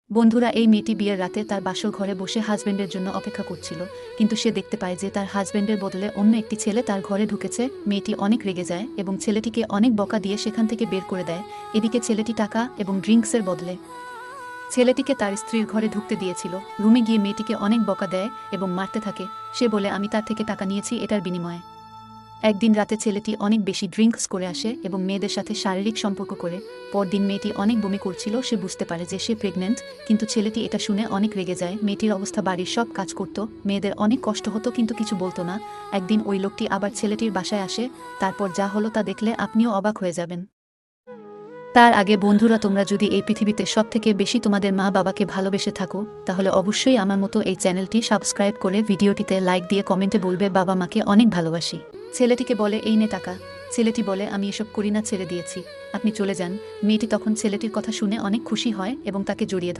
বন্ধুরা, এই মেয়েটি বিয়ের রাতে তার বাসর ঘরে বসে হাজবেন্ডের জন্য অপেক্ষা করছিল, কিন্তু সে দেখতে পায় যে তার হাজবেন্ডের বদলে অন্য একটি ছেলে তার ঘরে ঢুকেছে। মেয়েটি অনেক রেগে যায় এবং ছেলেটিকে অনেক বকা দিয়ে সেখান থেকে বের করে দেয়। এদিকে ছেলেটি টাকা এবং ড্রিঙ্কসের বদলে ছেলেটিকে তার স্ত্রীর ঘরে ঢুকতে দিয়েছিল। রুমে গিয়ে মেয়েটিকে অনেক বকা দেয় এবং মারতে থাকে। সে বলে, আমি তার থেকে টাকা নিয়েছি এটার বিনিময়ে। একদিন রাতে ছেলেটি অনেক বেশি ড্রিঙ্কস করে আসে এবং মেয়েদের সাথে শারীরিক সম্পর্ক করে। পরদিন মেয়েটি অনেক বমি করছিল। সে বুঝতে পারে যে সে প্রেগন্যান্ট, কিন্তু ছেলেটি এটা শুনে অনেক রেগে যায়। মেয়েটির অবস্থা, বাড়ির সব কাজ করত, মেয়েদের অনেক কষ্ট হতো, কিন্তু কিছু বলতো না। একদিন ওই লোকটি আবার ছেলেটির বাসায় আসে। তারপর যা হলো তা দেখলে আপনিও অবাক হয়ে যাবেন। তার আগে বন্ধুরা, তোমরা যদি এই পৃথিবীতে সবথেকে বেশি তোমাদের মা বাবাকে ভালোবেসে থাকো, তাহলে অবশ্যই আমার মতো এই চ্যানেলটি সাবস্ক্রাইব করে ভিডিওটিতে লাইক দিয়ে কমেন্টে বলবে, বাবা মাকে অনেক ভালোবাসি। ছেলেটিকে বলে, এই নে টাকা। ছেলেটি বলে, আমি এসব করি না, ছেড়ে দিয়েছি, আপনি চলে যান। মেয়েটি তখন ছেলেটির কথা শুনে অনেক খুশি হয় এবং তাকে জড়িয়ে ধরে।